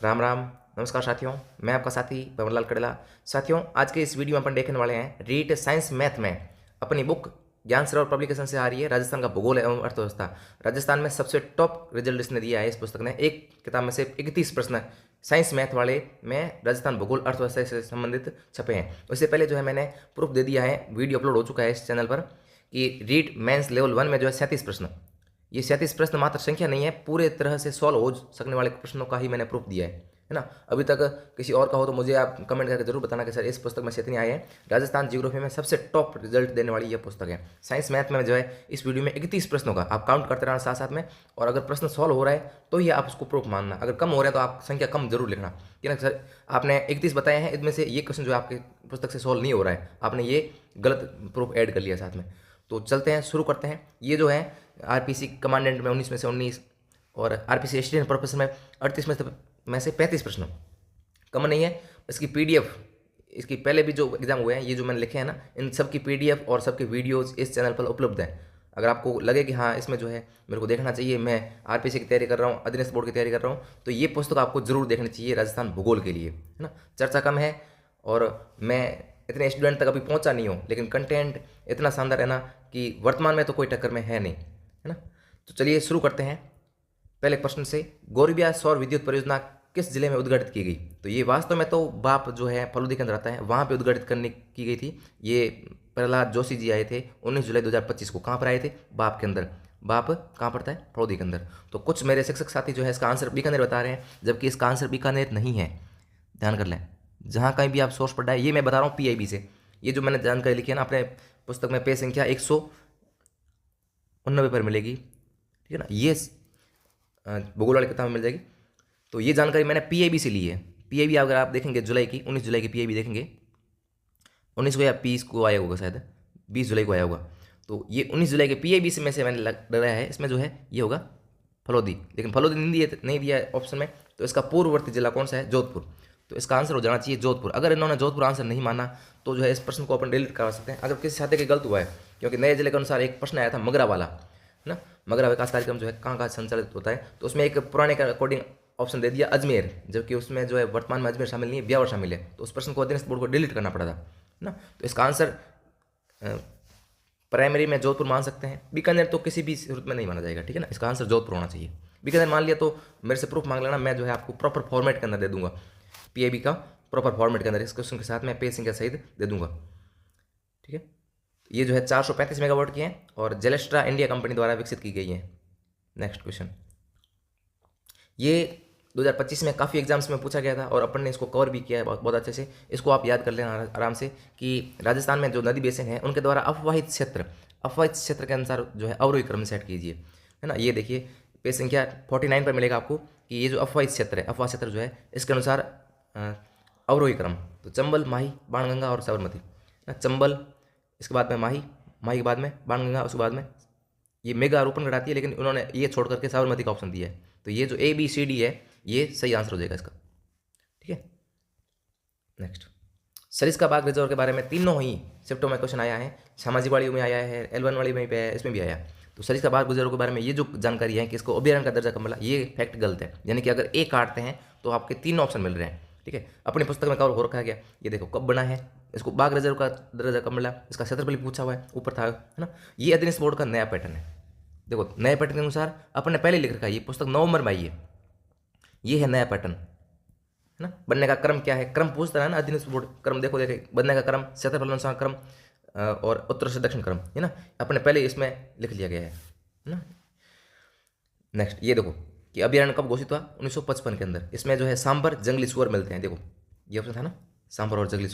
राम राम। नमस्कार साथियों, मैं आपका साथी पवनलाल कड़ला। साथियों, आज के इस वीडियो में अपन देखने वाले हैं रीट साइंस मैथ में अपनी बुक ज्ञान सरोवर पब्लिकेशन से आ रही है राजस्थान का भूगोल एवं अर्थव्यवस्था। राजस्थान में सबसे टॉप रिजल्ट इसने दिया है। इस पुस्तक ने एक किताब में से 31 प्रश्न साइंस मैथ वाले में राजस्थान भूगोल अर्थव्यवस्था से संबंधित छपे हैं। उससे पहले जो है मैंने प्रूफ दे दिया है, वीडियो अपलोड हो चुका है इस चैनल पर कि रीट मेंस लेवल 1 में जो है 37 प्रश्न, ये 37 प्रश्न मात्र संख्या नहीं है, पूरे तरह से सॉल्व हो सकने वाले प्रश्नों का ही मैंने प्रूफ दिया है ना। अभी तक किसी और का हो तो मुझे आप कमेंट करके जरूर बताना कि सर इस पुस्तक में से इतनी आए हैं। राजस्थान ज्योग्राफी में सबसे टॉप रिजल्ट देने वाली यह पुस्तक है। साइंस मैथ में जो है इस वीडियो में 31 प्रश्नों का आप काउंट करते रहना साथ साथ में, और अगर प्रश्न सॉल्व हो रहा है तो ही आप उसको प्रूफ मानना, अगर कम हो रहा है तो आप संख्या कम जरूर लिखना कि ना सर आपने 31 बताए हैं, इनमें से ये क्वेश्चन जो आपके पुस्तक से सॉल्व नहीं हो रहा है, आपने ये गलत प्रूफ ऐड कर लिया साथ में। तो चलते हैं, शुरू करते हैं। ये जो है आरपीसी कमांडेंट में 19 में से 19 और आरपीसी एसिस्टेंट प्रोफेसर में 38 में से 35 प्रश्न कमन नहीं है। इसकी पीडीएफ, इसकी पहले भी जो एग्जाम हुए हैं ये जो मैंने लिखे हैं ना, इन सब की पीडीएफ और सबके वीडियोस इस चैनल पर उपलब्ध हैं। अगर आपको लगे कि हाँ इसमें जो है मेरे को देखना चाहिए, मैं आरपीसी की तैयारी कर रहा हूँ, अधीनस्थ बोर्ड की तैयारी कर रहा हूँ, तो ये पुस्तक आपको जरूर देखनी चाहिए राजस्थान भूगोल के लिए, है ना। चर्चा कम है और मैं इतने स्टूडेंट तक अभी पहुंचा नहीं हूँ, लेकिन कंटेंट इतना शानदार है ना कि वर्तमान में तो कोई टक्कर में है नहीं, है ना। तो चलिए शुरू करते हैं पहले प्रश्न से। गोरबिया सौर विद्युत परियोजना किस जिले में उद्घाटित की गई? तो ये वास्तव में तो बाप जो है फलूदी के अंदर आता है, वहाँ पे उद्घाटित करने की गई थी। ये प्रहलाद जोशी जी आए थे 19 जुलाई 2025 को। कहाँ पर आए थे? बाप के अंदर। बाप कहाँ पड़ता है? फलौदी के अंदर। तो कुछ मेरे शिक्षक साथी जो है इसका आंसर बीकानेर बता रहे हैं, जबकि इसका आंसर बीकानेर नहीं है। ध्यान कर लें, जहाँ कहीं भी आप सोर्स पढ़ा है, ये मैं बता रहा हूँ पीआईबी से। ये जो मैंने जानकारी लिखी है ना अपने पुस्तक में, पेज संख्या 199 पर मिलेगी, ठीक है ना। ये भूगोल वाली किताब में मिल जाएगी। तो ये जानकारी मैंने पीआईबी से ली है। पीआईबी अगर आप देखेंगे जुलाई की, 19 जुलाई की पीआईबी देखेंगे, 19 को या 20 को आया होगा, शायद 20 जुलाई को आया होगा। तो ये 19 जुलाई के पीआईबी से में से मैंने लगाया है, इसमें जो है ये होगा फलौदी, लेकिन फलौदी नहीं दिया है ऑप्शन में। तो इसका पूर्ववर्ती जिला कौन सा है? जोधपुर। तो इसका आंसर हो जाना चाहिए जोधपुर। अगर इन्होंने जोधपुर आंसर नहीं माना तो जो है इस प्रश्न को अपन डिलीट करा सकते हैं, अगर किसी छात्र के गलत हुआ है, क्योंकि नए जिले के अनुसार एक प्रश्न आया था मगरा वाला, है ना। मगरा विकास कार्यक्रम जो है कहाँ कहाँ संचालित होता है, तो उसमें एक पुराने के अकॉर्डिंग ऑप्शन दे दिया अजमेर, जबकि उसमें जो है वर्तमान में अजमेर शामिल नहीं है, ब्यावर शामिल है। तो उस प्रश्न को अधीनस्थ बोर्ड को डिलीट करना पड़ा था ना। तो इसका आंसर प्राइमरी में जोधपुर मान सकते हैं, बीकानेर तो किसी भी सूरत में नहीं माना जाएगा, ठीक है ना। इसका आंसर जोधपुर होना चाहिए। बीकानेर मान लिया तो मेरे से प्रूफ मांग लेना, मैं जो है आपको प्रॉपर फॉर्मेट के अंदर दे दूंगा, पीआईबी का प्रॉपर फॉर्मेट के अंदर इस क्वेश्चन के साथ मैं पेज संख्या सहित दे दूंगा, ठीक है। ये जो है 435 मेगावाट की है और जेलेस्ट्रा इंडिया कंपनी द्वारा विकसित की गई है। नेक्स्ट क्वेश्चन, ये 2025 में काफ़ी एग्जाम्स में पूछा गया था और अपन ने इसको कवर भी किया है बहुत बहुत अच्छे से। इसको आप याद कर लेना आराम से कि राजस्थान में जो नदी बेसिन है उनके द्वारा अपवाहित क्षेत्र के अनुसार जो है अवरोही क्रम सेट कीजिए, है ना। ये देखिए पेज संख्या 49 पर मिलेगा आपको कि ये जो अपवाहित क्षेत्र है, अपवाह क्षेत्र जो है इसके अनुसार अवरोही क्रम, तो चंबल, माही, बाणगंगा और साबरमती ना। चंबल, इसके बाद में माही, माही के बाद में बाणगंगा, उसके बाद में ये मेगा आरोपण घटाती है, लेकिन उन्होंने ये छोड़ करके साबरमती का ऑप्शन दिया है। तो ये जो ए बी सी डी है ये सही आंसर हो जाएगा इसका, ठीक है। नेक्स्ट, सरिस्का बाग रिजर्व के बारे में तीनों ही शिफ्टों में क्वेश्चन आया है। सामाजिक वाली में आया है, L1 वाली में भी आया है, इसमें भी आया है। तो सरिस्का बाग रिजर्व के बारे में ये जो जानकारी है कि इसको अभयारण्य का दर्जा कब मिला, ये फैक्ट गलत है। यानी कि अगर ए काटते हैं तो आपके तीन ऑप्शन मिल रहे हैं, ठीक है। अपनी पुस्तक में कवर हो रखा गया। ये देखो कब बना है, इसको बाग रिजर्व का दर्जा कब मिला, इसका क्षेत्रफल पूछा हुआ है, ऊपर था, है ना। ये अधीनस्थ बोर्ड का नया पैटर्न है। देखो नए पैटर्न के अनुसार अपन ने पहले लिख रखा है, ये पुस्तक नवंबर में आई है, ये है नया पैटर्न, है ना। बनने का क्रम क्या है, क्रम पूछता है ना अधीनस्थ बोर्ड, क्रम देखो बनने का क्रम, क्षेत्रफल अनुसार क्रम और उत्तर से दक्षिण क्रम, है ना। अपने पहले इसमें लिख लिया गया है ना। नेक्स्ट, ये देखो कि अभयारण्य कब घोषित हुआ, 1955 के अंदर। इसमें जो है सांबर, जंगली सुअर मिलते हैं। देखो ये ऑप्शन था ना, सांबर और जंगली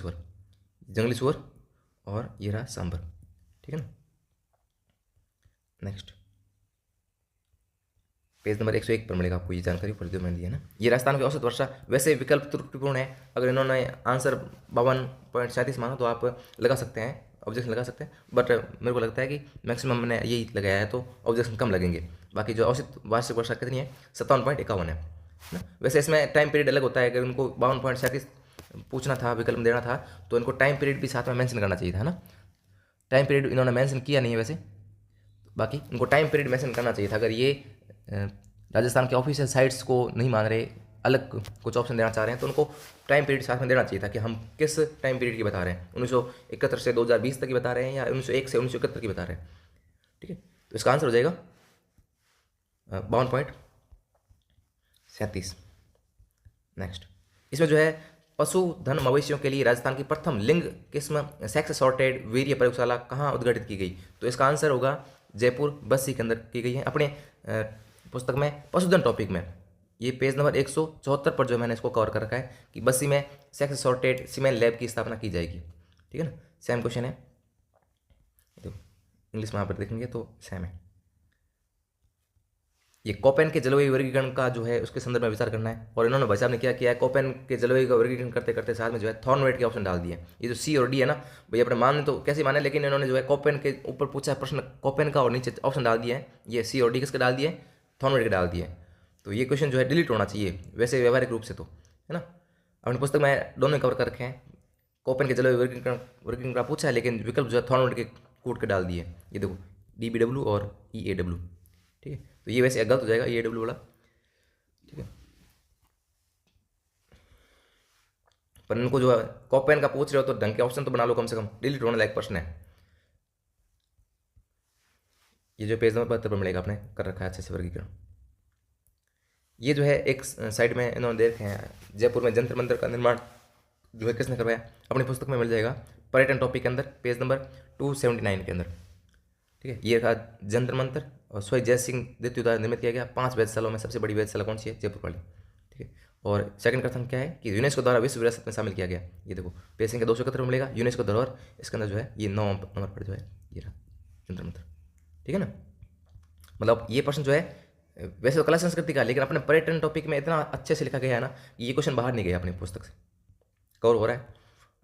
सुअर और ये रहा सांबर, ठीक है ना। नेक्स्ट, पेज नंबर 101 पर मिलेगा आपको ये जानकारी, ऊपर जो मैंने दी है ना। ये राजस्थान की औसत वर्षा, वैसे विकल्प त्रुटिपूर्ण है। अगर इन्होंने आंसर 52.37 माना तो आप लगा सकते हैं, ऑब्जेक्शन लगा सकते हैं, बट मेरे को लगता है कि मैक्सिमम मैंने यही लगाया है तो ऑब्जेक्शन कम लगेंगे। बाकी जो औसत वार्षिक वर्षा कितनी है, 57.51 है ना। वैसे इसमें टाइम पीरियड अलग होता है, अगर उनको 52.37 पूछना था, विकल्प देना था, तो इनको टाइम पीरियड भी साथ में मैंशन करना चाहिए था ना। टाइम पीरियड इन्होंने मैंशन किया नहीं है वैसे, बाकी इनको टाइम पीरियड मैंशन करना चाहिए था। अगर ये राजस्थान के ऑफिशियल साइट्स को नहीं मान रहे, अलग कुछ ऑप्शन देना चाह रहे हैं तो उनको टाइम पीरियड साथ में देना चाहिए था कि हम किस टाइम पीरियड की बता रहे हैं, 1971 से 2020 तक की बता रहे हैं या 1901 से 1971 की बता रहे हैं। ठीक है, तो इसका आंसर हो जाएगा 52.37। नेक्स्ट, इसमें जो है पशुधन मवेशियों के लिए राजस्थान की प्रथम लिंग किस्म सेक्स सॉर्टेड वीर्य प्रयोगशाला कहाँ उद्घाटित की गई? तो इसका आंसर होगा जयपुर बस्सी के अंदर की गई है। अपने पुस्तक में पशुधन टॉपिक में ये पेज नंबर 174 पर जो मैंने इसको कवर कर रखा है कि बस्सी में सेक्स सॉर्टेड सीमेन लैब की स्थापना की जाएगी। ठीक है ना, सेम क्वेश्चन है, तो इंग्लिश में यहाँ पर देखेंगे तो सेम है। ये कोपेन के जलवायु वर्गीकरण का जो है उसके संदर्भ में विचार करना है, और इन्होंने भाई साहब ने क्या किया है, कोपेन के जलवायु का वर्गीकरण करते करते साथ में जो है थॉर्नवेट के ऑप्शन डाल दिए। ये जो सी और डी है ना भाई, अपने माने तो कैसे माने, लेकिन इन्होंने जो है कोपेन के ऊपर पूछा है प्रश्न कोपेन का और नीचे ऑप्शन डाल दिया है, ये सी और डी किसके डाल दिए, थॉर्नवेट के डाल दिए। तो ये क्वेश्चन जो है डिलीट होना चाहिए वैसे व्यवहारिक रूप से, तो है ना। अपनी पुस्तक में दोनों कवर कर रखे हैं, कोपेन के जलवायु वर्गीकरण का पूछा है लेकिन विकल्प जो है थॉर्नवेट के कूट के डाल दिए। ये देखो DBW और EAW। ठीक है, तो ये वैसे गलत हो जाएगा EAW वाला। ठीक है, पर इनको जो है कोपेन का पूछ रहे हो तो ढंग के ऑप्शन तो बना लो, कम से कम डिलीट होने लायक प्रश्न है। ये जो पेज नंबर 72 पर मिलेगा, आपने कर रखा है अच्छे से वर्गीकरण। ये जो है एक साइड में इन्होंने दे रखे हैं, जयपुर में जंतर मंतर का निर्माण जो है किसने करवाया, अपनी पुस्तक में मिल जाएगा पर्यटन टॉपिक के अंदर पेज नंबर 279 के अंदर। ठीक है, ये रहा जंतर मंतर और सोई जय सिंह द्वितीय द्वारा निर्मित किया गया। 5 वेधशालाओं में सबसे बड़ी वेधशाला कौन सी है, जयपुर वाली। ठीक है, और सेकंड कथन क्या है कि यूनेस्को द्वारा विश्व विरासत में शामिल किया गया। ये देखो पेज संख्या 271 में मिलेगा यूनेस्को धरोहर, इसके अंदर जो है ये 9 नंबर पर जो है ये रहा जंतर मंतर। ठीक है ना, मतलब ये प्रश्न जो है वैसे तो कला संस्कृति का, लेकिन अपने पर्यटन टॉपिक में इतना अच्छे से लिखा गया है ना, ये क्वेश्चन बाहर नहीं गया अपनी पुस्तक से, कवर हो रहा है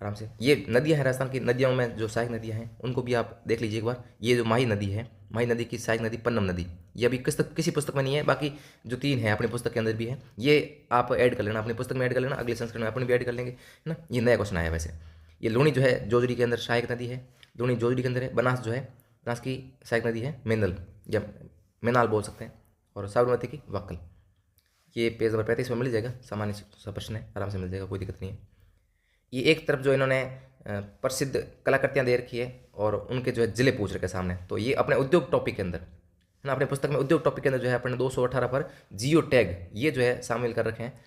आराम से। ये नदियां हैं राजस्थान की, नदियों में जो सहायक नदियां हैं उनको भी आप देख लीजिए एक बार। ये जो माही नदी है, माही नदी की सहायक नदी पन्नम नदी, ये अभी किसी पुस्तक में नहीं है, बाकी जो 3 है अपनी पुस्तक के अंदर भी है, ये आप ऐड कर लेना अपनी पुस्तक में, ऐड कर लेना, अगले संस्करण में अपन भी ऐड कर लेंगे, है ना। ये नया क्वेश्चन आया वैसे। ये लूणी जो है जोजड़ी के अंदर सहायक नदी है, लूणी जोजड़ी के अंदर है। बनास जो है, बनास की सहायक नदी है मेनल या मेनाल बोल सकते हैं, और साबरमती की वाक्कल। ये पेज नंबर 35 में मिल जाएगा, सामान्य सा प्रश्न है, आराम से मिल जाएगा, कोई दिक्कत नहीं है। ये एक तरफ जो इन्होंने प्रसिद्ध कलाकृतियाँ दे रखी है और उनके जो है जिले पूछ रखे सामने, तो ये अपने उद्योग टॉपिक के अंदर है ना, अपने पुस्तक में उद्योग टॉपिक के अंदर जो है अपने 218 पर जियो टैग ये जो है शामिल कर रखे हैं।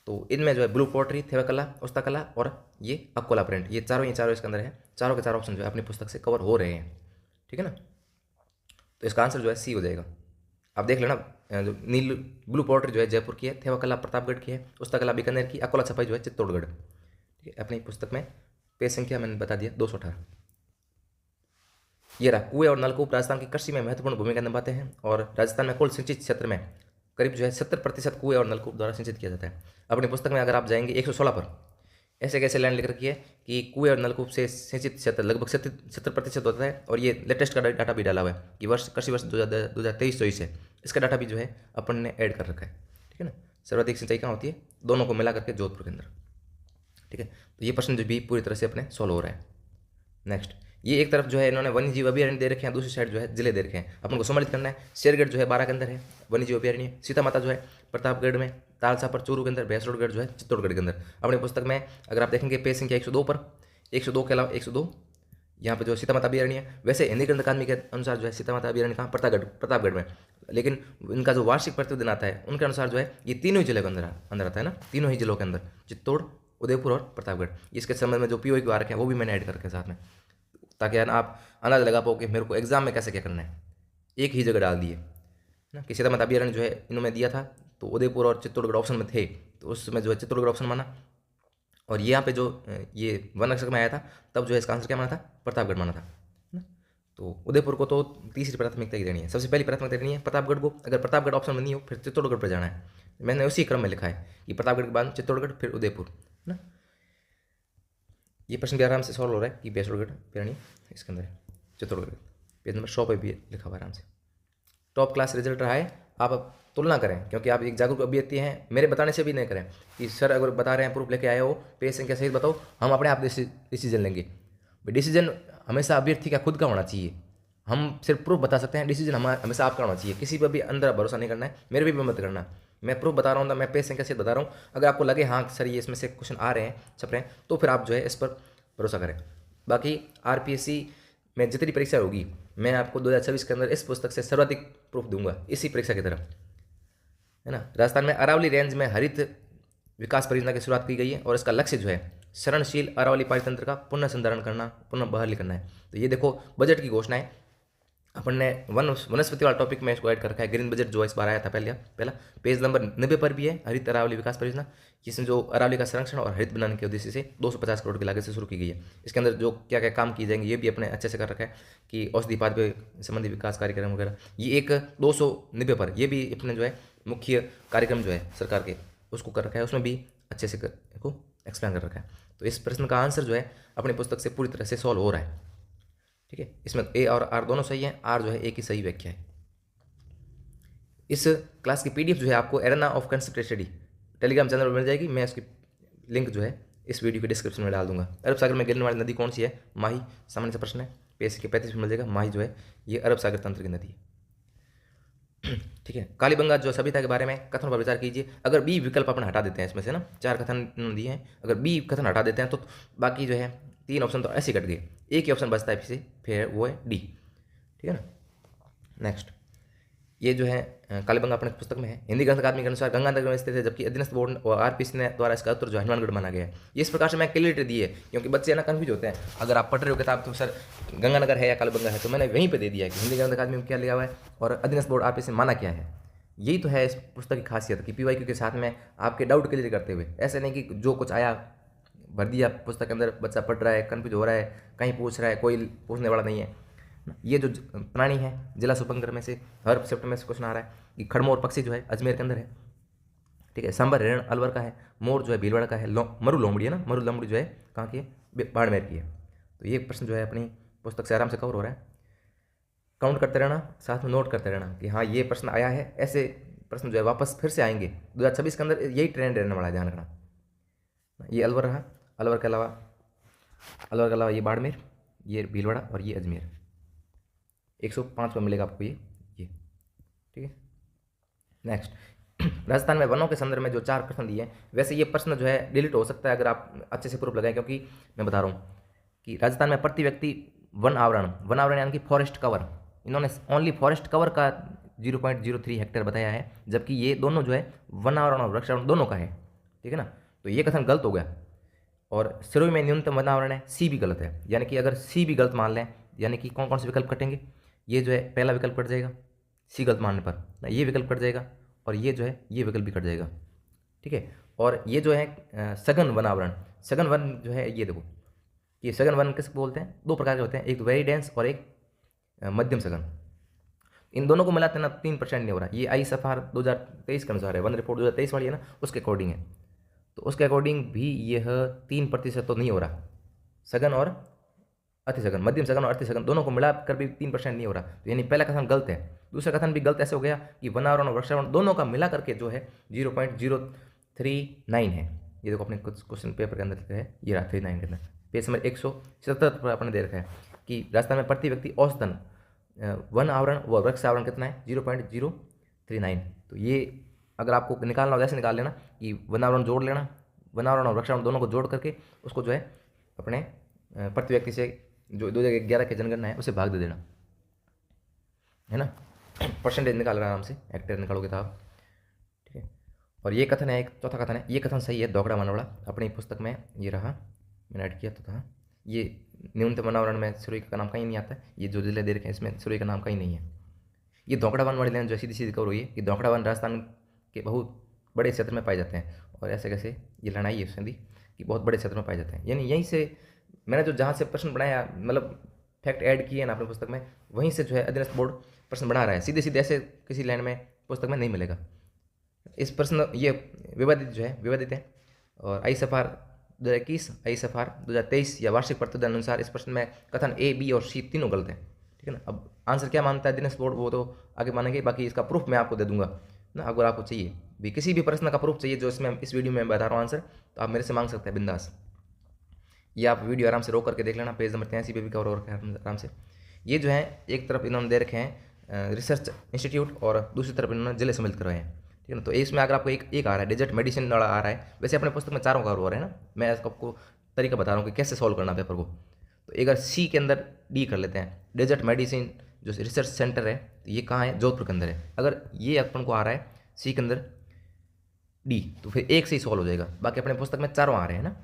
तो इनमें जो है ब्लू पॉटरी, थेवाकला, उस्ताकला और ये अकोला प्रिंट, ये चारों इसके अंदर है। चारों के चारों ऑप्शन जो है अपनी पुस्तक से कवर हो रहे हैं। ठीक है ना, तो इसका आंसर जो है सी हो जाएगा। आप देख लेना, जो नील ब्लू पॉटरी जो है जयपुर की है, थेवाकला प्रतापगढ़ की है, उस्ताकला बीकानेर की, अकोला छपाई जो है चित्तौड़गढ़। ठीक है, अपनी पुस्तक में पेज संख्या मैंने बता दिया 218। ये रहा कुएं और नलकूप राजस्थान की कृषि में महत्वपूर्ण भूमिका निभाते हैं, और राजस्थान में कुल सिंचित क्षेत्र में करीब जो है 70% कुएं और नलकूप द्वारा सिंचित किया जाता है। अपनी पुस्तक में अगर आप जाएंगे 116 पर ऐसे कैसे लाइन लिख रखी है कि कुएं और नलकूप से सिंचित क्षेत्र लगभग 70% होता है, और ये लेटेस्ट का डाटा भी डाला हुआ है कि कृषि वर्ष 2023-24 है, इसका डाटा भी जो है अपन ने ऐड कर रखा है। ठीक है ना, सर्वाधिक सिंचाई कहाँ होती है, दोनों को मिला करके जोधपुर के अंदर। ठीक है, तो ये प्रश्न जो भी पूरी तरह से अपने सॉल्व हो रहा है। नेक्स्ट, ये एक तरफ जो है इन्होंने वन्य जीव अभयारण्य दे रखे हैं, दूसरी साइड जो है जिले दे रखे हैं, अपन को सम्मिलित करना है। शेरगढ़ जो है 12 के अंदर है वन्य जीव अभयारण्य, सीता माता जो है प्रतापगढ़ में, तालसा पर चूरू के अंदर, भैंसरोडगढ़ जो है चित्तौड़गढ़ के अंदर। अपनी पुस्तक में अगर आप देखेंगे पेज संख्या 102 पर, 102 के अलावा 102 यहाँ पे जो सीता माता अभयारण्य है। वैसे हिंदी ग्रंथ अकादमी के अनुसार जो है सीता माता अभयारण्य कहाँ, प्रतापगढ़ में, लेकिन इनका जो वार्षिक प्रतिवेदन आता है उनके अनुसार जो है ये तीनों ही जिले के अंदर आता है ना, तीनों ही जिलों के अंदर, चित्तौड़, उदयपुर और प्रतापगढ़। इसके संबंध में जो POI के रखे हैं वो भी मैंने ऐड करके साथ में, ताकि आप अंदाजा लगा पाओ कि मेरे को एग्जाम में कैसे क्या करना है। एक ही जगह डाल दिए ना कि सीता माता अभयारण्य जो है इन्होंने दिया था, तो उदयपुर और चित्तौड़गढ़ ऑप्शन में थे, तो उसमें जो है चित्तौड़गढ़ ऑप्शन माना, और यहाँ पे जो ये वन रक्षक में आया था तब जो है इसका आंसर क्या माना था, प्रतापगढ़ माना था ना। तो उदयपुर को तो तीसरी प्राथमिकता ही देनी है, सबसे पहली प्राथमिकता देनी है प्रतापगढ़ को। अगर प्रतापगढ़ ऑप्शन में नहीं हो फिर चित्तौड़गढ़ पर जाना है। मैंने उसी क्रम में लिखा है कि प्रतापगढ़ के बाद चित्तौड़गढ़ फिर उदयपुर ना। ये प्रश्न भी आराम से सॉल्व हो रहा है कि भैंसरोडगढ़ अभयारण्य इसके अंदर है, चित्तौड़गढ़ पेज नंबर 100 पर भी लिखा हुआ आराम से। टॉप क्लास रिजल्ट रहा है, आप तुलना करें, क्योंकि आप एक जागरूक अभ्यर्थी हैं, मेरे बताने से भी नहीं करें कि सर अगर बता रहे हैं प्रूफ लेके आए हो, पेज संख्या सहित बताओ, हम अपने आप डिसीजन लेंगे। डिसीजन हमेशा अभ्यर्थी का खुद का होना चाहिए, हम सिर्फ प्रूफ बता सकते हैं, डिसीजन हमेशा आपका होना चाहिए। किसी पर भी अंदर भरोसा नहीं करना है, मेरे भी मत करना। मैं प्रूफ बता रहा हूँ, मैं पेज संख्या से बता रहा हूँ। अगर आपको लगे हाँ सर ये इसमें से क्वेश्चन आ रहे हैं, छप रहे हैं, तो फिर आप जो है इस पर भरोसा करें। बाकी आरपीएससी में जितनी परीक्षा होगी मैं आपको 2026 के अंदर इस पुस्तक से सर्वाधिक प्रूफ दूंगा इसी परीक्षा की तरफ, है ना। राजस्थान में अरावली रेंज में हरित विकास परियोजना की शुरुआत की गई है और इसका लक्ष्य जो है शरणशील अरावली पारितंत्र का पुनः संधारण करना, पुनः बहाली करना है। तो ये देखो बजट की घोषणा है, अपन ने वनस्पति वाला टॉपिक में इसको ऐड कर रखा है। ग्रीन बजट जो इस बार आया था पहला पेज नंबर 90 पर भी है हरित अरावली विकास परियोजना, जिसमें जो अरावली का संरक्षण और हरित बनाने के उद्देश्य से 250 करोड़ की लागत से शुरू की गई है। इसके अंदर जो क्या क्या काम किए जाएंगे ये भी अपने अच्छे से कर रखा है कि औषधि पादप संबंधी विकास कार्यक्रम वगैरह। ये एक 290 पर ये भी अपने जो है मुख्य कार्यक्रम जो है सरकार के उसको कर रखा है, उसमें भी अच्छे से को एक्सप्लेन कर रखा है। तो इस प्रश्न का आंसर जो है अपनी पुस्तक से पूरी तरह से सॉल्व हो रहा है, ठीक है। इसमें ए और आर दोनों सही हैं, आर जो है ए की सही व्याख्या है। इस क्लास की पीडीएफ जो है आपको arena of concept study Telegram channel पर मिल जाएगी। मैं उसकी लिंक जो है इस वीडियो के डिस्क्रिप्शन में डाल दूंगा। अरब सागर में गिरने वाली नदी कौन सी है? माही। सामान्य सा प्रश्न है, पेज के 35 में मिल जाएगा। माही जो है ये अरब सागर तंत्र की नदी है, ठीक है। कालीबंगा जो सभ्यता के बारे में कथन पर विचार कीजिए। अगर बी विकल्प अपन हटा देते हैं इसमें से ना, 4 कथन दिए हैं, अगर बी कथन हटा देते हैं तो बाकी जो है 3 ऑप्शन तो ऐसे कट गए, एक ही ऑप्शन बचता है फिर वो है डी, ठीक है ना। नेक्स्ट ये जो है कालीबंगा अपने पुस्तक में है। हिंदी ग्रंथ अकादमी के अनुसार गंगानगर में स्थित है, जबकि अधीनस्थ बोर्ड और आरपीसी ने द्वारा इसका उत्तर जो हनुमानगढ़ माना गया है। ये इस प्रकार से मैं क्लियरिटी दी है क्योंकि बच्चे ना कंफ्यूज होते हैं। अगर आप पढ़ रहे हो किताब तो सर गंगानगर है या कालीबंगा है, तो मैंने वहीं पे दे दिया है कि हिंदी ग्रंथ अकादमी में क्या लिया हुआ है और अधीनस्थ बोर्ड आरपीसी माना क्या है। यही तो है इस पुस्तक की खासियत कि पीवाईक्यू के साथ में आपके डाउट क्लियर करते हुए, ऐसे नहीं कि जो कुछ आया भर दिया पुस्तक के अंदर, बच्चा पढ़ रहा है कंफ्यूज हो रहा है, कहीं पूछ रहा है, कोई पूछने वाला नहीं है। ये जो प्राणी है जिला सुपंकर में से हर सेप्ट में से क्वेश्चन आ रहा है कि खड़मोर पक्षी जो है अजमेर के अंदर है, ठीक है। सांबर हिरण अलवर का है, मोर जो है भीलवाड़ा का है, मरु लोमड़ी है ना, मरु लोमड़ी जो है कहाँ की है? बाड़मेर की है। तो ये प्रश्न जो है अपनी पुस्तक से आराम से कवर हो रहा है। काउंट करते रहना, साथ में नोट करते रहना कि हाँ ये प्रश्न आया है। ऐसे प्रश्न जो है वापस फिर से आएंगे 2026 के अंदर, यही ट्रेंड रहने वाला है, ध्यान रखना। ये अलवर रहा, अलवर के अलावा ये बाड़मेर, ये भीलवाड़ा और ये अजमेर। 105 पर मिलेगा आपको ये, ठीक है। नेक्स्ट राजस्थान में वनों के संदर्भ में जो 4 प्रश्न दिए हैं, वैसे ये प्रश्न जो है डिलीट हो सकता है अगर आप अच्छे से प्रूफ लगाएं, क्योंकि मैं बता रहा हूँ कि राजस्थान में प्रति व्यक्ति वन आवरण यानी कि फॉरेस्ट कवर, इन्होंने ओनली फॉरेस्ट कवर का 0.03 हेक्टेयर बताया है, जबकि ये दोनों जो है वन आवरण और वृक्षावरण दोनों का है, ठीक है ना। तो ये कथन गलत हो गया। और सिरोही में न्यूनतम वन आवरण है, सी भी गलत है। यानी कि अगर सी भी गलत मान लें, यानी कि कौन कौन से विकल्प कटेंगे? ये जो है पहला विकल्प कट जाएगा सी गलत मानने पर, ये विकल्प कट जाएगा और ये जो है ये विकल्प भी कट जाएगा, ठीक है। और ये जो है सघन वन आवरण, सघन वन जो है ये देखो, ये सघन वन किस बोलते हैं? 2 प्रकार के होते हैं, एक वेरी डेंस और एक मध्यम सघन। इन दोनों को मिलाते ना 3% नहीं हो रहा। ये ISFR 2023 के अनुसार है, वन रिपोर्ट 2023 वाली है ना, उसके अकॉर्डिंग है। तो उसके अकॉर्डिंग भी यह 3% तो नहीं हो रहा। सघन और अति सघन, मध्यम सघन और अति सघन दोनों को मिलाकर भी 3% नहीं हो रहा। तो यानी पहला कथन गलत है। दूसरा कथन भी गलत ऐसे हो गया कि वनावरण और वृक्षावरण दोनों का मिला करके जो है 0.039 है। ये देखो अपने कुछ क्वेश्चन पेपर के अंदर लिखा है, ये रहा 39 के अंदर, पेज नंबर 177 पर अपने दे रखा है कि राजस्थान में प्रति व्यक्ति औसतन वन आवरण व वृक्ष आवरण कितना है? 0.039। तो ये अगर आपको निकालना हो जैसे निकाल लेना कि वन आवरण जोड़ लेना, वन आवरण और वृक्ष आवरण दोनों को जोड़ करके उसको जो है अपने प्रति व्यक्ति से जो 2011 की जनगणना है उसे भाग दे देना, है ना। परसेंटेज निकाल रहा है आराम से, हेक्टेयर निकालोगे तो आप, ठीक है। और ये कथन है, एक चौथा कथन है, ये कथन सही है, दोगड़ा मनवाड़ा अपनी पुस्तक में ये रहा, मैंने ऐड किया तो था। ये न्यूनतम वनावरण में सिरोही का नाम कहीं नहीं आता है, ये जो जिले दे रखे हैं इसमें सिरोही का नाम कहीं नहीं है। ये धोकड़ा वन वाली लाइन जो सीधी सीधी कवर हुई है, ये धोकड़ा वन राजस्थान के बहुत बड़े क्षेत्र में पाए जाते हैं। और ऐसे कैसे ये लड़ाई है संधि कि बहुत बड़े क्षेत्र में पाए जाते हैं। यानी यहीं से मैंने जो जहाँ से प्रश्न बनाया, मतलब फैक्ट ऐड किए ना अपनी पुस्तक में, वहीं से जो है अधीनस्थ बोर्ड प्रश्न बना रहा है। सीधे सीधे ऐसे किसी लाइन में पुस्तक में नहीं मिलेगा। इस प्रश्न ये विवादित जो है विवादित है। और ISFR 2021 ISFR 2023 या वार्षिक प्रतिवेदन अनुसार इस प्रश्न में कथन A, B और C तीनों गलत है, ठीक है ना। अब आंसर क्या मानता है अधीनस्थ बोर्ड वो तो आगे मानेंगे, बाकी इसका प्रूफ मैं आपको दे दूंगा ना। अगर आपको चाहिए भी किसी भी प्रश्न का प्रूफ चाहिए जो इसमें इस वीडियो में बता रहा हूँ आंसर, तो आप मेरे से मांग सकते हैं बिंदास। ये आप वीडियो आराम से रोक करके देख लेना, पेज नंबर 83 पे भी कवर हो रखा है आराम से। ये जो है एक तरफ इन्होंने दे रखे हैं रिसर्च इंस्टीट्यूट और दूसरी तरफ इन्होंने जिले सम्मिलित करवाए हैं। ठीक है ना। तो इसमें अगर आपको एक एक आ रहा है डेजर्ट मेडिसिन वाला आ रहा है, वैसे अपने पुस्तक में चारों कवर हो रहे हैं ना, मैं आपको तरीका बता रहा हूँ कि कैसे सॉल्व करना पेपर को। तो एक बार सी के अंदर डी कर लेते हैं, डेजर्ट मेडिसिन जो रिसर्च सेंटर है, तो ये कहाँ है, जोधपुर के अंदर है। अगर ये अपन को आ रहा है सी के अंदर डी, तो फिर एक से ही सॉल्व हो जाएगा। बाकी अपने पुस्तक में चारों आ रहे हैं ना,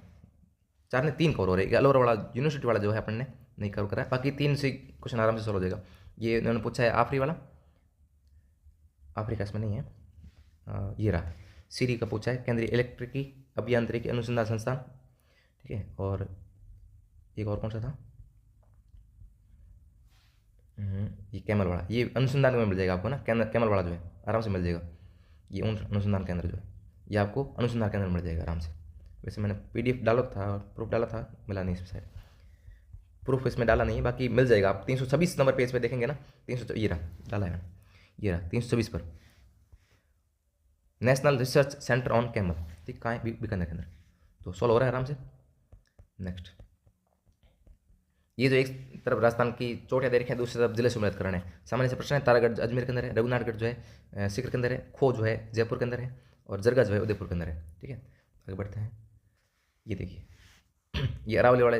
चार ने तीन कवर हो रहे हैं। अलवर वाला यूनिवर्सिटी वाला जो है अपन ने नहीं कवर करा है, बाकी तीन से क्वेश्चन आराम से सॉल्व हो जाएगा। ये इन्होंने पूछा है आखिरी वाला, आखिरी का इसमें नहीं है, ये रहा सीरी का पूछा है, केंद्रीय इलेक्ट्रिकी अभियांत्रिकी अनुसंधान संस्थान, ठीक है। और एक और कौन सा था, ये कैमल वाला, ये अनुसंधान में मिल जाएगा आपको ना, कैमल वाला जो है आराम से मिल जाएगा। ये अनुसंधान केंद्र जो है ये आपको अनुसंधान केंद्र मिल जाएगा आराम से। वैसे मैंने PDF डाला था और प्रूफ डाला था, मिला नहीं इसमें शायद, प्रूफ इसमें डाला नहीं है, बाकी मिल जाएगा। आप 326 नंबर पेज पे देखेंगे ना, 300 ये रहा डाला है मैंने, ये रहा 326 पर, national research centre on camel, ठीक कहाँ है, बीकानेर के अंदर। तो सॉल्व हो रहा है आराम से। नेक्स्ट, ये जो एक तरफ राजस्थान की चोटियाँ दे रखी है, दूसरी तरफ जिले सुमेरकरण है। सामान्य से प्रश्न है, तारागढ़ अजमेर के अंदर है, रघुनाथगढ़ जो है सीकर के अंदर है, खो जो है जयपुर के अंदर है, और जरगा जो है उदयपुर के अंदर है, ठीक है। आगे बढ़ते हैं, ये देखिए ये अरावली वाला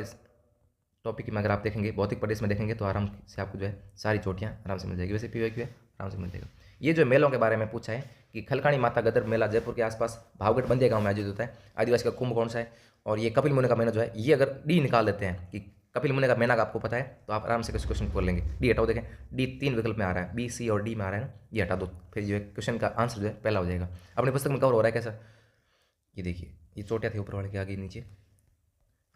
टॉपिक में अगर आप देखेंगे, भौतिक प्रदेश में देखेंगे तो आराम से आपको जो है सारी चोटियाँ आराम से मिल जाएगी। वैसे PYQ है, आराम से मिल जाएगा। ये जो मेलों के बारे में पूछा है कि खलकाणी माता गदर मेला जयपुर के आसपास भावगढ़ बंदिया गांव में आयोजित होता है। आदिवासी का कुंभ कौन सा है, और ये कपिल मुनि का महीना जो है, ये अगर डी निकाल देते हैं कि कपिल मुनि का महीना का आपको पता है, तो आप आराम से कुछ क्वेश्चन कर लेंगे। डी हटाओ, देखें डी 3 विकल्प में आ रहा है, B, C और D में आ रहा है ना, ये हटा दो, फिर जो है क्वेश्चन का आंसर जो है पहला हो जाएगा। अपनी पुस्तक में कवर हो रहा है कैसा, ये देखिए ये चोटियाँ थी ऊपर वाले के आगे नीचे,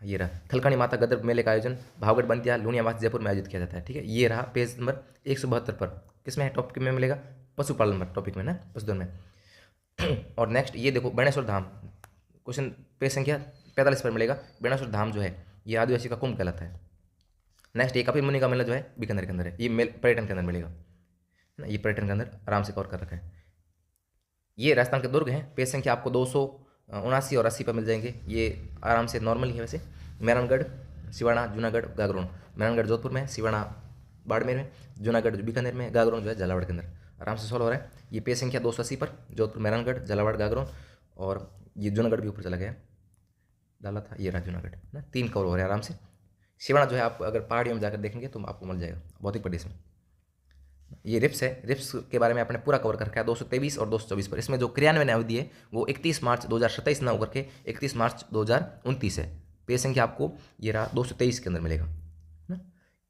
ये रहा खलकाणी माता गदर मेले का आयोजन भावगढ़ बंतिया लूनियावास जयपुर में आयोजित किया जाता है, ठीक है। ये रहा पेज नंबर 172 पर, किसमें है, टॉपिक में मिलेगा, पशुपालन में, टॉपिक में ना, पशुधन में। और नेक्स्ट ये देखो बेणेश्वर धाम, क्वेश्चन पेज संख्या 45 पर मिलेगा। बेणेश्वर धाम जो है ये आदिवासी का कुंभ कहलाता है। नेक्स्ट ये कपिल मुनि का मेला जो है बीकानेर के अंदर है, ये पर्यटन के अंदर मिलेगा ना, ये पर्यटन के अंदर आराम से कवर कर रखा है। ये राजस्थान के दुर्ग हैं, पेज संख्या आपको 279 और 80 पर मिल जाएंगे, ये आराम से नॉर्मल ही है। वैसे मेहरानगढ़, सिवाना, जूनागढ़, गागरोन, मेहरानगढ़ जोधपुर में, सिवाना बाड़मेर में, जूनागढ़ बीकानेर में, गागरोन जो है झालावाड़ के अंदर, आराम से सॉल्व हो रहा है। ये पेज संख्या 280 पर जोधपुर, मेहरानगढ़, झालावाड़, गागरोन, और ये जूनागढ़ भी ऊपर चला गया, डाला था, ये रहा जूनागढ़ ना, 3 कवर हो रहे हैं आराम से। सिवाना जो है आप अगर पहाड़ियों में जाकर देखेंगे तो आपको मिल जाएगा भौतिक प्रदेश में। ये रिप्स है, रिप्स के बारे में आपने पूरा कवर कर रखा है 223 और 224 पर। इसमें जो क्रियान्वयन अवधि है वो 31 मार्च 2027 ना होकर के 31 मार्च 2029 है। पेज संख्या आपको ये रहा 223 के अंदर मिलेगा ना,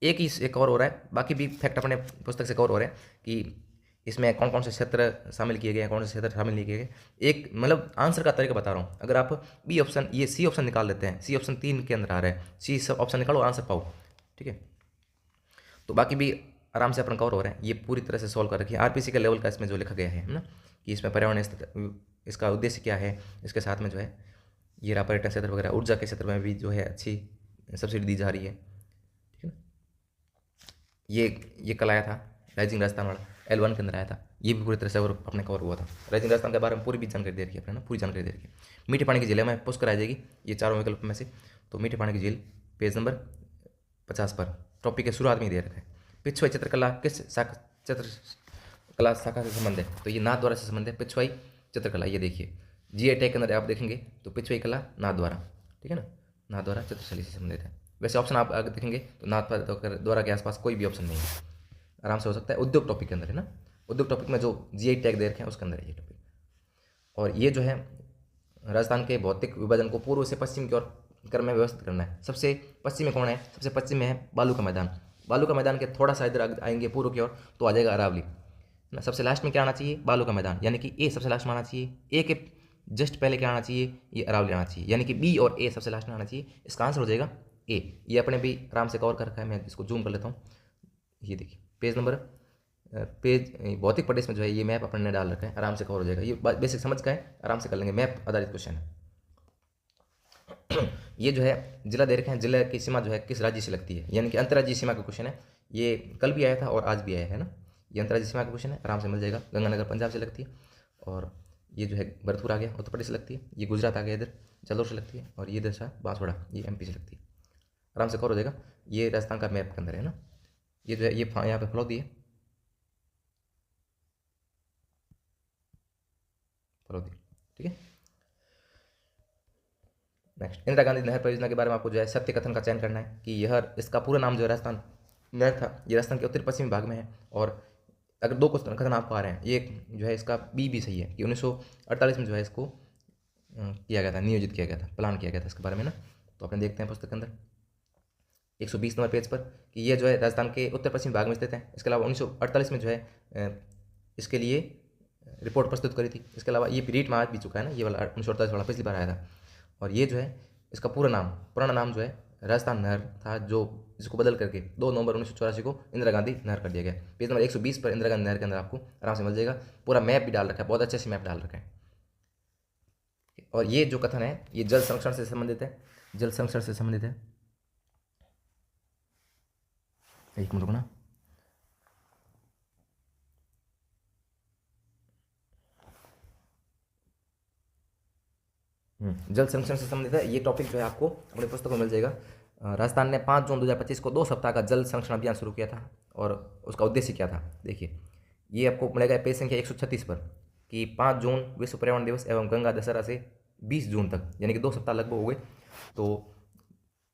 एक ही से कवर हो रहा है, बाकी भी फैक्ट अपने पुस्तक से कवर हो रहे हैं कि इसमें कौन कौन से क्षेत्र शामिल किए गए हैं, कौन से क्षेत्र शामिल नहीं किए गए। एक मतलब आंसर का तरीका बता रहा हूँ, अगर आप बी ऑप्शन, ये सी ऑप्शन निकाल लेते हैं, सी ऑप्शन 3 के अंदर आ रहा है, सी सब ऑप्शन निकालो आंसर पाओ, ठीक है। तो बाकी भी आराम से अपन कवर हो रहे हैं, ये पूरी तरह से सॉल्व कर रखी है। RPC के लेवल का इसमें जो लिखा गया है ना, कि इसमें पर्यावरण इसका उद्देश्य क्या है, इसके साथ में जो है ये रहा पर्यटन क्षेत्र वगैरह, ऊर्जा के क्षेत्र में भी जो है अच्छी सब्सिडी दी जा रही है, ठीक है ना। ये कल आया था राइजिंग राजस्थान वाला, L1 के अंदर आया था, ये भी पूरी तरह से अपने कवर हुआ था। राइजिंग राजस्थान के बारे में पूरी भी जानकारी दे रखी है अपने ना, पूरी जानकारी दे रखी है। मीठे पानी की झील में पुष्ट कराई जाएगी, ये चारों विकल्प में से। तो मीठे पानी की झील पेज नंबर 50 पर, टॉपिक के शुरुआत में ही दे रखा है। पिछवाई चित्रकला किस चित्रकला शाखा से संबंध है, तो ये नाथ द्वारा से संबंध है, पिछवाई चित्रकला। ये देखिए GI टैग के अंदर आप देखेंगे तो पिछवाई कला नाथ द्वारा, ठीक है ना, नाथ द्वारा चित्रशैली से संबंधित है। वैसे ऑप्शन आप अगर देखेंगे तो नाथ द्वारा के आसपास कोई भी ऑप्शन नहीं है, आराम से हो सकता है। उद्योग टॉपिक के अंदर है ना, उद्योग टॉपिक में जो GI टैग दे रखे हैं उसके अंदर है ये टॉपिक। और ये जो है राजस्थान के भौतिक विभाजन को पूर्व से पश्चिम की ओर क्रम में व्यवस्थित करना है। सबसे पश्चिम में कौन है, सबसे पश्चिम में है बालू का मैदान, बालू का मैदान के थोड़ा सा इधर आएंगे पूर्व की ओर तो आ जाएगा अरावली ना। सबसे लास्ट में क्या आना चाहिए, बालू का मैदान, यानी कि ए सबसे लास्ट में आना चाहिए, ए के जस्ट पहले क्या आना चाहिए, ये अरावली आना चाहिए, यानी कि बी और ए सबसे लास्ट में आना चाहिए। इसका आंसर हो जाएगा ए। ये अपने भी आराम से कवर कर रखा है, मैं इसको जूम कर लेता हूँ। ये देखिए पेज नंबर भौतिक प्रदेश में जो है ये मैप अपन ने डाल रखा है, आराम से कवर हो जाएगा। ये बेसिक समझ का है, आराम से कर लेंगे, मैप आधारित क्वेश्चन है। ये जो है जिला दे रखे हैं, जिला की सीमा जो है किस राज्य से लगती है, यानी कि अंतर्राज्यीय सीमा का क्वेश्चन है। ये कल भी आया था और आज भी आया है ना, ये अंतर्राज्यीय सीमा का क्वेश्चन है, आराम से मिल जाएगा। गंगानगर पंजाब से लगती है, और ये जो है भरतपुर आ गया उत्तर प्रदेश से लगती है, ये गुजरात आ गया इधर जलोर से लगती है, और ये दशा बांसवाड़ा ये MP से लगती है, आराम से कवर हो जाएगा। ये राजस्थान का मैप के अंदर है ना, ये जो है ये यहाँ पे फ्लो दिए, फरोती। ठीक है। नेक्स्ट, इंदिरा गांधी नहर परियोजना के बारे में आपको जो है सत्य कथन का चयन करना है कि यह, इसका पूरा नाम जो है राजस्थान नहर था, ये राजस्थान के उत्तर पश्चिमी भाग में है। और अगर दो क्वेश्चन कथन आपको आ रहे हैं, एक जो है इसका बी भी सही है कि 1948 में जो है इसको किया गया था, नियोजित किया गया था, प्लान किया गया था इसके बारे में ना। तो अपने देखते हैं पुस्तक के अंदर 120 नंबर पेज पर कि ये जो है राजस्थान के उत्तर पश्चिम भाग में स्थित है। इसके अलावा 1948 में जो है इसके लिए रिपोर्ट प्रस्तुत करी थी। इसके अलावा ये रीट में आ भी चुका है ना, ये वाला 1948 वाला पिछली बार आया था। और ये जो है इसका पुराना नाम जो है राजस्थान नहर था, जो जिसको बदल करके 2 नवंबर 1984 को इंदिरा गांधी नहर कर दिया गया। पेज नंबर 120 पर इंदिरा गांधी नहर के अंदर आपको आराम से मिल जाएगा। पूरा मैप भी डाल रखा है, बहुत अच्छे से मैप डाल रखा है। और ये जो कथन है ये जल संरक्षण से संबंधित है, जल संरक्षण से संबंधित है। एक मिनट रुकना। जल संरक्षण से संबंधित है। ये टॉपिक जो है आपको अपने पुस्तक में मिल जाएगा। राजस्थान ने 5 जून 2025 को 2 सप्ताह का जल संरक्षण अभियान शुरू किया था और उसका उद्देश्य क्या था। देखिए, ये आपको मिलेगा पेज संख्या 136 पर कि 5 जून विश्व पर्यावरण दिवस एवं गंगा दशहरा से 20 जून तक, यानी कि 2 सप्ताह लगभग हो गए, तो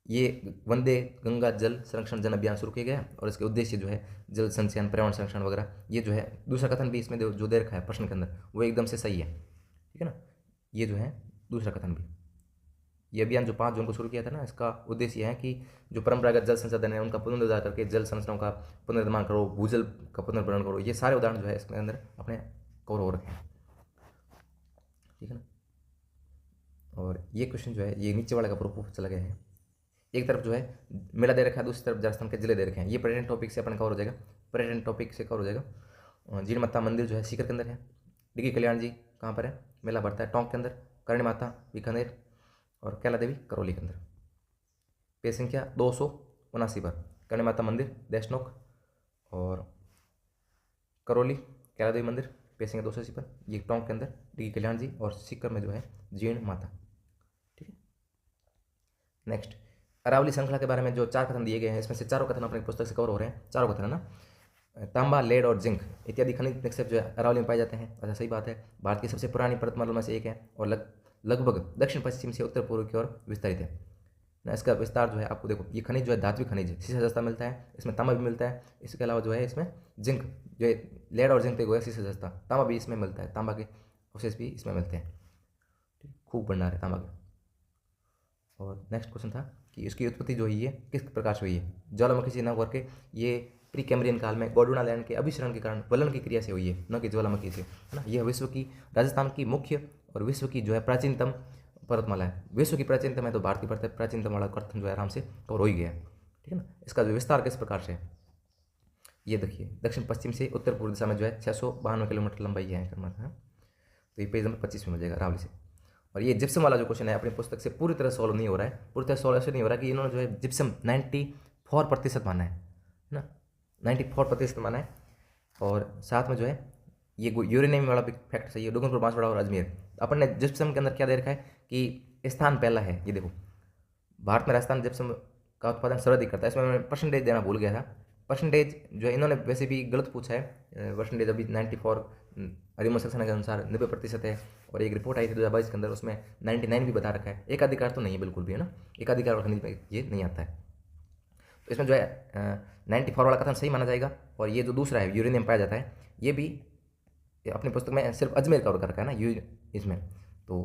ये वंदे गंगा जल संरक्षण जन अभियान शुरू किया गया। और इसके उद्देश्य जो है जल संचयन, पर्यावरण संरक्षण वगैरह, ये जो है दूसरा कथन भी इसमें जो दे रखा है प्रश्न के अंदर वो एकदम से सही है। ठीक है ना। ये जो है दूसरा कथन भी, ये अभियान जो 5 जून को शुरू किया था ना, इसका उद्देश्य यह है कि जो परंपरागत जल संसाधन है उनका पुनरुद्धार करके जल संरचनाओं का पुनर्निर्माण करो, भूजल का पुनर्भरण करो। ये सारे उदाहरण जो है इसके अंदर अपने कवर हो रखे हैं। ठीक है ना। और ये क्वेश्चन जो है ये नीचे वाले का प्रूफ चला गया है। एक तरफ जो है मेला दे रखा है, दूसरी तरफ राजस्थान के जिले दे रखे हैं। ये पर्यटन टॉपिक से अपन कवर हो जाएगा, पर्यटन टॉपिक से कवर हो जाएगा। जीण माता मंदिर जो है सीकर के अंदर है। डिगी कल्याण जी कहाँ पर है, मेला बढ़ता है टोंक के अंदर। करणी माता बीकानेर और कैला देवी करौली के अंदर। पेज संख्या 279 पर करणी माता मंदिर देशनोक और करौली कैला देवी मंदिर पेज संख्या 280 पर, ये टोंक के अंदर डिगी कल्याण जी, और सीकर में जो है जीण माता। ठीक है। नेक्स्ट, अरावली श्रृंखला के बारे में जो 4 कथन दिए गए हैं, इसमें से चारों कथन अपनी पुस्तक से कवर हो रहे हैं। चारों कथन है ना। तांबा, लेड और जिंक इत्यादि खनिज निक्षेप जो है अरावली में पाए जाते हैं। अच्छा, सही बात है। भारत की सबसे पुरानी पर्वतमाला में से एक है और लगभग दक्षिण पश्चिम से उत्तर पूर्व की ओर विस्तारित है ना। इसका विस्तार जो है आपको देखो, ये खनिज जो है धात्विक खनिज है, शीशा जस्ता मिलता है, इसमें तांबा भी मिलता है। इसके अलावा जो है इसमें जिंक जो है, लेड और जिंक देखो शीशा जस्ता, तांबा भी इसमें मिलता है, तांबा के अवशेष भी इसमें मिलते हैं। खूब भंडार है तांबा के। और नेक्स्ट क्वेश्चन था कि इसकी उत्पत्ति जो हुई है किस प्रकार से हुई है। ज्वालामुखी से न होकर के ये प्री कैम्ब्रियन काल में गोंडवाना लैंड के अभिसरण के कारण वलन की क्रिया से हुई है, न कि ज्वालामुखी से, है ना। यह विश्व की, राजस्थान की मुख्य और विश्व की जो है प्राचीनतम पर्वतमाला है। विश्व की प्राचीनतम है तो भारत की प्राचीनतम वाला कथन जो है आराम से कवर हो ही गया है। ठीक है ना। इसका जो विस्तार किस प्रकार से है, ये देखिए, दक्षिण पश्चिम से उत्तर पूर्व दिशा में जो है 652 किलोमीटर लंबाई है। तो ये पेज नंबर 25 में मिल जाएगा अरावली से। और ये जिप्सम वाला जो क्वेश्चन है अपनी पुस्तक से पूरी तरह सॉल्व नहीं हो रहा है। पूरी तरह सॉल्व ऐसे नहीं हो रहा है कि इन्होंने जो है जिप्सम 94% माना है ना, 94% माना है। और साथ में जो है ये यूरेनियम वाला भी फैक्ट सही है, डूंगरपुर, बांसवाड़ा और अजमेर। अपन ने जिप्सम के अंदर क्या दे रखा है कि स्थान पहला है। ये देखो, भारत में राजस्थान जिप्सम का उत्पादन सर्वाधिक करता है। इसमें मैं परसेंटेज देना भूल गया था। परसेंटेज जो है इन्होंने वैसे भी गलत पूछा है। परसेंटेज अभी 94 रिमोट सेक्शन के अनुसार 90% है। और एक रिपोर्ट आई थी 2022 के अंदर, उसमें 99 भी बता रखा है। एकाधिकार तो नहीं है बिल्कुल भी, है ना। एकाधिकार और खनिज में ये नहीं आता है। तो इसमें जो है 94 वाला कथन सही माना जाएगा। और ये जो दूसरा है यूरेनियम पाया जाता है, ये भी अपनी पुस्तक में सिर्फ अजमेर कवर कर रखा है ना इसमें। तो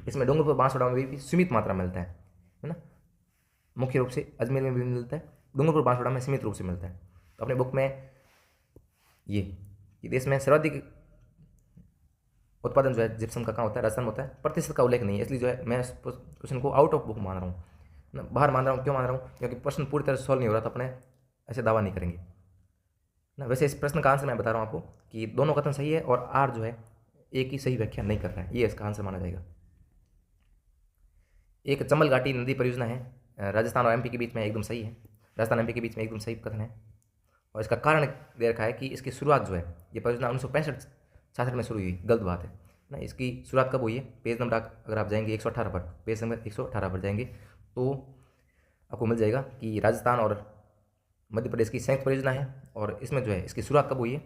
इसमें डूंगरपुर, बांसवाड़ा में भी सीमित मात्रा मिलता है ना। मुख्य रूप से अजमेर में भी मिलता है, डूंगरपुर, बांसवाड़ा में सीमित रूप से मिलता है। तो अपने बुक में ये देश में सर्वाधिक उत्पादन जो है जिप्सम का कहाँ होता है, राजस्थान में होता है। प्रतिशत का उल्लेख नहीं है, इसलिए जो है मैं क्वेश्चन को आउट ऑफ बुक मान रहा हूँ ना, बाहर मान रहा हूँ। क्यों मान रहा हूँ, क्योंकि प्रश्न पूरी तरह से सॉल्व नहीं हो रहा, तो अपने ऐसे दावा नहीं करेंगे ना। वैसे इस प्रश्न का आंसर मैं बता रहा हूँ आपको कि दोनों कथन सही है और आर जो है एक ही सही व्याख्या नहीं कर रहा है, ये इसका आंसर माना जाएगा। एक चंबल घाटी नदी परियोजना है राजस्थान और एमपी के बीच में, एकदम सही है। राजस्थान एमपी के बीच में एकदम सही कथन है। और इसका कारण दे रखा है कि इसकी शुरुआत जो है, ये परियोजना 1965-66 में शुरू हुई, गलत बात है ना। इसकी शुरुआत कब हुई है, पेज नंबर अगर आप जाएंगे 118 पर, पेज नंबर 118 पर जाएंगे तो आपको मिल जाएगा कि राजस्थान और मध्य प्रदेश की संयुक्त परियोजना है। और इसमें जो है इसकी शुरुआत कब हुई है,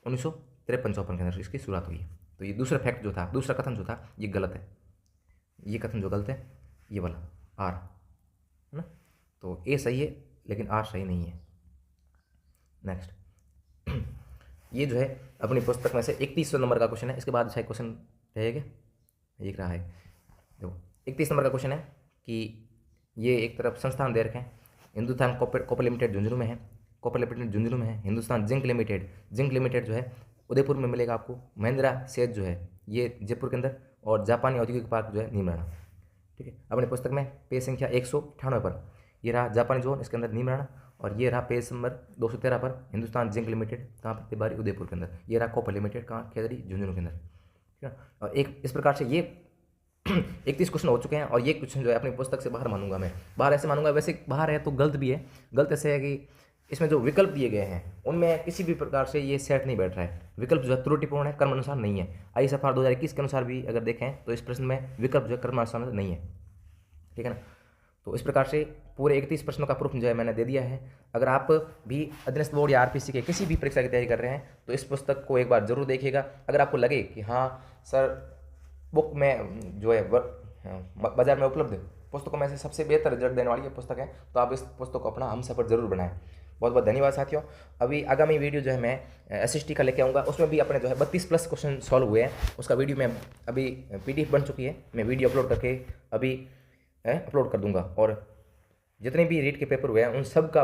1953-54 के अंदर इसकी शुरुआत हुई है। तो ये दूसरा फैक्ट जो था, दूसरा कथन जो था, ये गलत है। ये कथन जो गलत है, ये वाला आर, है ना। तो ए सही है लेकिन आर सही नहीं है। नेक्स्ट, ये जो है अपनी पुस्तक में से 31 नंबर का क्वेश्चन है। इसके बाद शायद क्वेश्चन रहेगा, एक रहा है। देखो 31 नंबर का क्वेश्चन है कि ये एक तरफ संस्थान दे रखे हैं, हिंदुस्तान कॉपर लिमिटेड झुंझुनू में है, कॉपर लिमिटेड झुंझुनू में है। हिंदुस्तान जिंक लिमिटेड जो है उदयपुर में मिलेगा आपको। महिंद्रा सेज जो है ये जयपुर के अंदर, और जापानी औद्योगिक पार्क जो है नीमराना। ठीक है, अपनी पुस्तक में पेज संख्या 198 पर ये रहा जापानी जोन, इसके अंदर नीमराना। और ये रहा पेज नंबर 213 पर हिंदुस्तान जिंक लिमिटेड, कहाँ पर, तिवारी उदयपुर के अंदर। ये रहा कॉपर लिमिटेड, कहाँ, खेतड़ी झुंझुनू के अंदर। ठीक है, और एक इस प्रकार से ये 31 क्वेश्चन हो चुके हैं। और ये क्वेश्चन जो है अपनी पुस्तक से बाहर मानूंगा मैं, बाहर ऐसे मानूंगा, वैसे बाहर है तो गलत भी है। गलत ऐसे है कि इसमें जो विकल्प दिए गए हैं उनमें किसी भी प्रकार से ये सेट नहीं बैठ रहा है। विकल्प जो है त्रुटिपूर्ण है, कर्म अनुसार नहीं है। ISFR 2021 के अनुसार भी अगर देखें तो इस प्रश्न में विकल्प जो है कर्म अनुसार नहीं है। ठीक है ना। तो इस प्रकार से पूरे 31 प्रश्नों का प्रूफ जो है मैंने दे दिया है। अगर आप भी अधीनस्थ बोर्ड या RPC के किसी भी परीक्षा की तैयारी कर रहे हैं तो इस पुस्तक को एक बार जरूर देखिएगा। अगर आपको लगे कि हाँ सर, बुक में जो है बाजार में उपलब्ध पुस्तकों में से सबसे बेहतर रिजल्ट देने वाली ये पुस्तक है, तो आप इस पुस्तक को अपना हमसफर जरूर बनाएं। बहुत बहुत धन्यवाद साथियों। अभी आगामी वीडियो जो है मैं SST का लेके आऊँगा, उसमें भी अपने जो है 32+ क्वेश्चन सॉल्व हुए हैं। उसका वीडियो में अभी PDF बन चुकी है, मैं वीडियो अपलोड करके अभी अपलोड कर दूंगा। और जितने भी रीट के पेपर हुए हैं उन सब का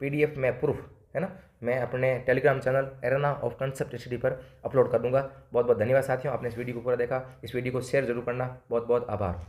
PDF में प्रूफ, है ना, मैं अपने Telegram channel arena of concept study पर अपलोड कर दूंगा। बहुत बहुत धन्यवाद साथियों, आपने इस वीडियो को पूरा देखा। इस वीडियो को शेयर जरूर करना। बहुत बहुत आभार।